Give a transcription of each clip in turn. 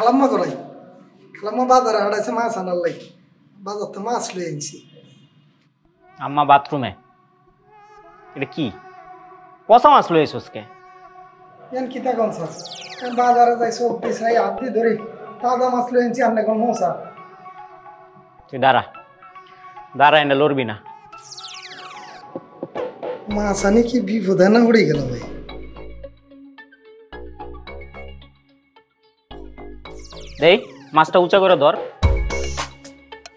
খালাম্মা করাই খালাম্মা বাজারে হাঁটাইছে মাছ আনার লাগে বাজার তো মাছ লয়ে আনছি। আম্মা বাথরুমে। এটা কি পচা মাছ লয়েছ কে? কেন কি তা কোন স্যার বাজারে যাই সব পিছাই হাত দিয়ে ধরে তাজা মাছ লয়ে আনছি আপনি কোন মশা। তুই দাঁড়া দাঁড়া, এনে লড়বি না। মাছ আনি কি বিপদে না উড়ে গেল ভাই। দেই মাছটা উঁচা করে ধর,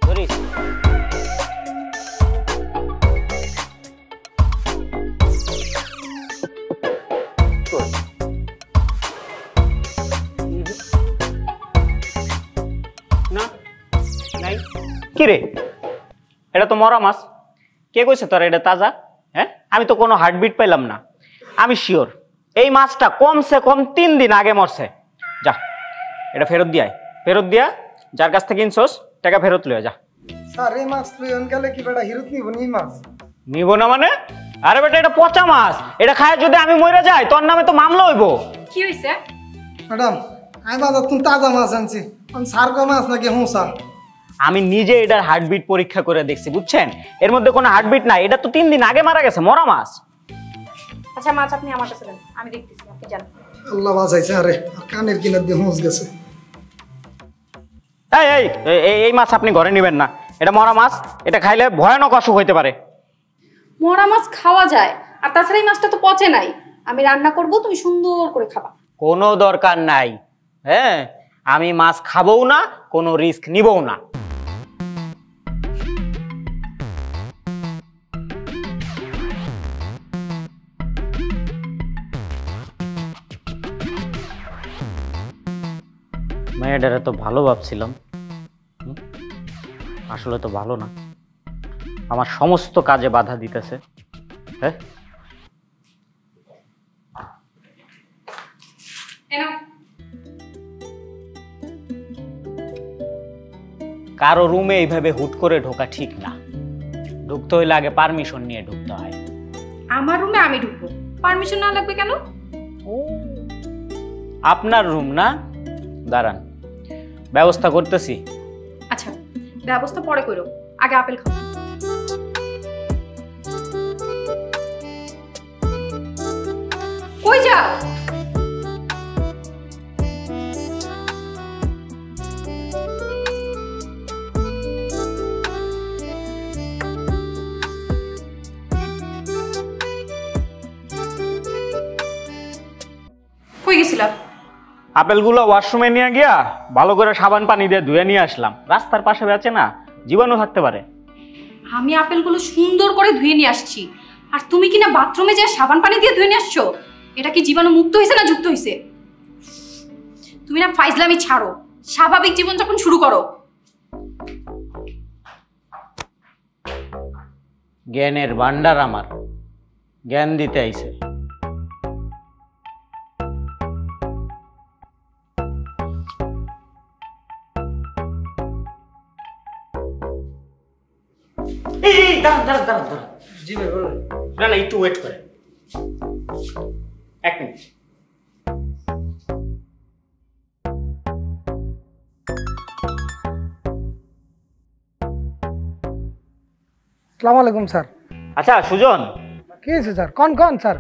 ধরিস। না নাই কি রে, এটা তো মরা মাছ। কে কইছে তোর এটা তাজা? হ্যাঁ, আমি তো কোনো হার্টবিট পাইলাম না। আমি শিওর এই মাছটা কমসে কম 3 দিন আগে মরছে। যা এটা ফেরত দিয়ে আয়, ফেরত দিয়া যার কাছ থেকে কিনছস টাকা ফেরত লয়ে যা। স্যার এই মাছ লয়ে গেলে কি বেটা হিরত নিব নি মাছ? নিব না মানে? আরে বেটা এটা পচা মাছ, এটা খায় যদি আমি মরে যাই তোর নামে তো মামলা হইব। কি হইছে ম্যাডাম? আমি বাজার তুমি তাজা মাছ আনছি, সার কো মাছ নাকি হুঁসা? আমি নিজে এটার হার্টবিট পরীক্ষা করে দেখছি, বুঝছেন? এর মধ্যে কোনো হার্টবিট নাই, এটা তো 3 দিন আগে মারা গেছে, মরা মাছ। আচ্ছা মাছ আপনি আমার কাছে দেন, আমি দেখতেছি, আপনি জান। আল্লাহ বাঁচাইছে। আরে কানের কিনার দিয়ে হুঁস গেছে। এই এই এই মাছ আপনি ঘরে নেবেন না, এটা মরা মাছ, এটা খাইলে ভয়ানক অসুখ হইতে পারে। মরা মাছ খাওয়া যায়, আর তাছাড়া এই মাছটা তো পচে নাই। আমি রান্না করব, তুমি সুন্দর করে খাবা। কোনো দরকার নাই। হ্যাঁ, আমি মাছ খাবও না, কোনো রিস্ক নিবও না। মেয়েটারে তো ভালো ভাবছিলাম, আসলে তো ভালো না। আমার সমস্ত কাজে বাধা দিতেছে। হ্যাঁ, কারো রুমে এইভাবে হুট করে ঢোকা ঠিক না। ঢুকতে হইলে আগে পারমিশন নিয়ে ঢুকতে হয়। আমার রুমে আমি ঢুকবো, পারমিশন না লাগবে কেন? ও আপনার রুম না? দাঁড়ান, ব্যবস্থা করতেছি। আচ্ছা ব্যবস্থা পরে করো, আগে আপেল খাও। কই যাও? কই গেছিলা? আপেলগুলো ওয়াশরুমে নিয়ে গিয়া ভালো করে সাবান পানি দিয়ে ধুয়ে নিয়ে আসলাম। রাস্তার পাশে বেচে না, জীবাণু থাকতে পারে। আমি আপেলগুলো সুন্দর করে ধুয়ে নিয়ে আসছি, আর তুমি কিনা বাথরুমে যা সাবান পানি দিয়ে ধুয়ে নিয়ে আসছো। এটা কি জীবাণু মুক্ত হয়েছে না যুক্ত হয়েছে? তুমি না ফাইজলামি ছাড়ো, স্বাভাবিক জীবনযাপন শুরু করো। জ্ঞানের ভান্ডার আমার, জ্ঞান দিতে আইছে। জি ভাই বলুন। না না, একটু ওয়েট করে, 1 মিনিট। আসসালামু আলাইকুম স্যার। আচ্ছা সুজন, কি হয়েছে স্যার? কোন কোন স্যার?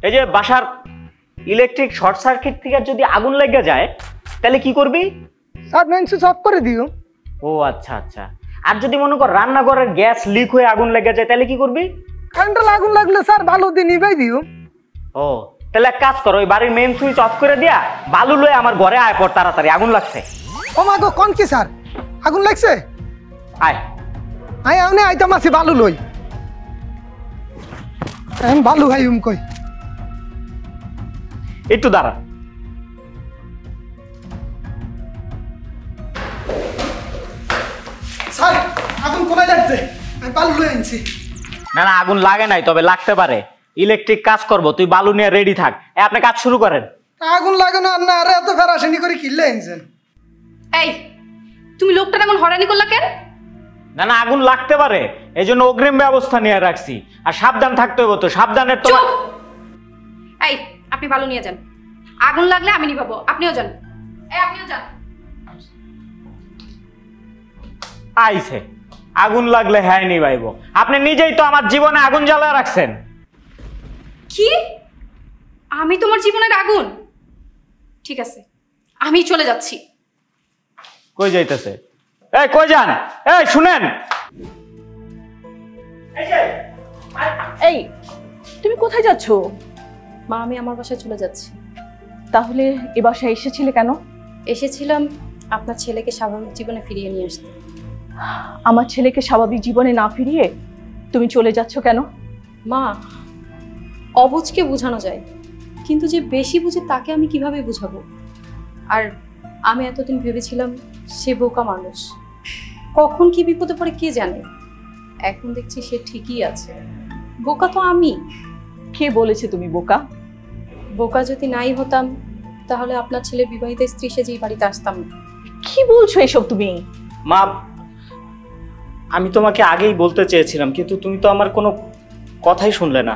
এই যে বাসার ইলেকট্রিক শর্ট সার্কিট থেকে যদি আগুন লেগে যায় তাহলে কি করবি? স্যার মেন সুইচ অফ করে দিও। ও আচ্ছা আচ্ছা। আর যদি মনে কর রান্নাঘরের গ্যাস লিক হয়ে আগুন লেগে যায় তাহলে কি করবি? কারেন্টের আগুন লাগলে স্যার ভালো দিয়ে নিভাই দিও। ও তাহলে এক কাজ করো, ওই বাড়ির মেইন সুইচ অফ করে দিয়া বালু লয়ে আমার ঘরে আয় পড়, তাড়াতাড়ি আগুন লাগছে। ও মা গো, কোন কি স্যার? আগুন লাগছে? আয় আই আউনে আইতাম আছি বালু লই। আমি বালু ভাই কই। একটু দাঁড়া। স্যার আগুন কোথায় লাগছে? আমি বালু লই আনছি। না না, আগুন লাগে নাই, তবে লাগতে পারে। ইলেকট্রিক কাজ করব, তুই বালু নিয়ে রেডি থাক। আপনি কাজ শুরু করেন। আগুন লাগে না না, আরে এত ফেরাশানি করে কিল্লে আনছেন। এই তুমি লোকটা এমন হয়রানি করলা কেন? না না, আগুন লাগতে পারে, এই জন্য অগ্রিম ব্যবস্থা নিয়ে রাখছি। আর সাবধান থাকতে হবে তো, সাবধানের তো। চুপ! এই আপনি ভালো নিয়ে যান, আগুন লাগলে আমি নিভাবো, আপনিও যান। এই আপনিও যান। আইছে, আগুন লাগলে হ্যাঁ নিবাইব। আপনি নিজেই তো আমার জীবনে আগুন জ্বালায় রাখছেন। কি? আমি তোমার জীবনের আগুন? ঠিক আছে, আমি চলে যাচ্ছি। কই যাইতেছে? এই কই যান? এই শুনেন, এই তুমি কোথায় যাচ্ছ? মা, আমি আমার বাসায় চলে যাচ্ছি। তাহলে এ বাসায় এসেছিলে কেন? এসেছিলাম আপনার ছেলেকে স্বাভাবিক জীবনে ফিরিয়ে নিয়ে আসতে। আমার ছেলেকে স্বাভাবিক জীবনে না ফিরিয়ে তুমি চলে যাচ্ছ কেন? মা, অবুঝকে বোঝানো যায়, কিন্তু যে বেশি বুঝে তাকে আমি কিভাবে বুঝাবো? আর আমি এতদিন ভেবেছিলাম সে বোকা মানুষ, কখন কি বিপদে পড়ে কে জানে। এখন দেখছি সে ঠিকই আছে। বোকা তো আমি। কে বলেছে তুমি বোকা? বোকা যদি নাই হতাম তাহলে আপনার ছেলের বিবাহিত স্ত্রী সেজে এই বাড়িতে আসতাম না। কি বলছো এসব তুমি? মা আমি তোমাকে আগেই বলতে চেয়েছিলাম, কিন্তু তুমি তো আমার কোনো কথাই শুনলে না।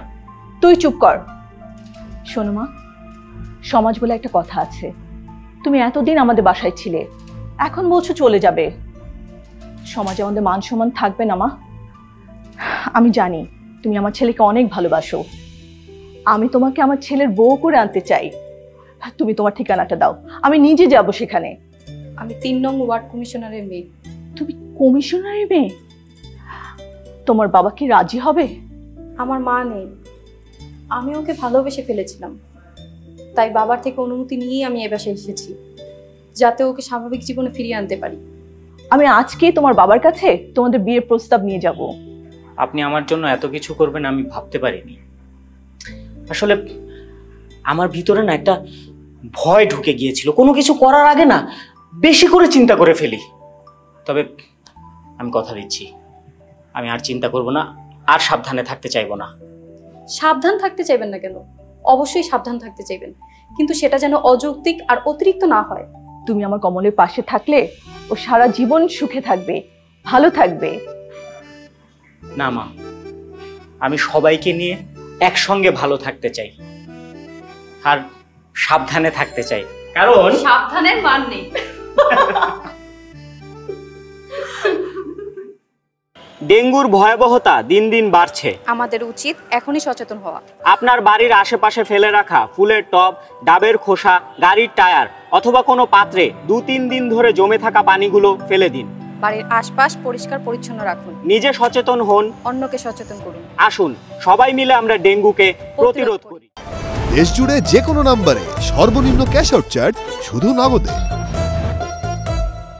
তুই চুপ কর। শোনো মা, সমাজ বলে একটা কথা আছে। তুমি এতদিন আমাদের বাসায় ছিলে, এখন বলছো চলে যাবে। সমাজে আমাদের মান সম্মান থাকবে না মা। আমি জানি তুমি আমার ছেলেকে অনেক ভালোবাসো। আমি তোমাকে আমার ছেলের বউ করে আনতে চাই। তুমি তোমার ঠিকানাটা দাও, আমি নিজে যাব সেখানে। আমি 3 নং ওয়ার্ড কমিশনারের মেয়ে। তুমি কমিশনারের মেয়ে? তোমার বাবা কি রাজি হবে? আমার মা নেই, আমি ওকে ভালোবেসে ফেলেছিলাম, তাই বাবার থেকে অনুমতি নিয়েই আমি এ বাসায় এসেছি, যাতে ওকে স্বাভাবিক জীবনে ফিরিয়ে আনতে পারি। আমি আজকে তোমার বাবার কাছে তোমাদের বিয়ের প্রস্তাব নিয়ে যাব। আপনি আমার জন্য এত কিছু করবেন আমি ভাবতে পারিনি। আসলে আমার ভিতরে না একটা ভয় ঢুকে গিয়েছিল, কোনো কিছু করার আগে না বেশি করে চিন্তা করে ফেলি। তবে আমি কথা দিচ্ছি, আমি আর চিন্তা করব না, আর সাবধানে থাকতে চাইবো না। সাবধান থাকতে চাইবেন না কেন? অবশ্যই সাবধান থাকতে চাইবেন, কিন্তু সেটা যেন অযৌক্তিক আর অতিরিক্ত না হয়। তুমি আমার কমলের পাশে থাকলে ও সারা জীবন সুখে থাকবে, ভালো থাকবে। না মা, আমি সবাইকে নিয়ে একসঙ্গে ভালো থাকতে চাই আর সাবধানে থাকতে চাই, কারণ সাবধানের মান নেই। ডেঙ্গুর ভয়াবহতা দিন দিন বাড়ছে। আমাদের উচিত এখনই সচেতন হওয়া। আপনার বাড়ির আশেপাশে ফেলে রাখা ফুলের টব, ডাবের খোসা, গাড়ির টায়ার অথবা কোনো পাত্রে 2-3 দিন ধরে জমে থাকা পানিগুলো ফেলে দিন। বাড়ির আশপাশ পরিষ্কার পরিচ্ছন্ন রাখুন। নিজে সচেতন হন, অন্যকে সচেতন করুন। আসুন সবাই মিলে আমরা ডেঙ্গুকে প্রতিরোধ করি। দেশ জুড়ে যে কোনো নম্বরে সর্বনিম্ন ক্যাশ আউট চার্জ শুধু নগদে।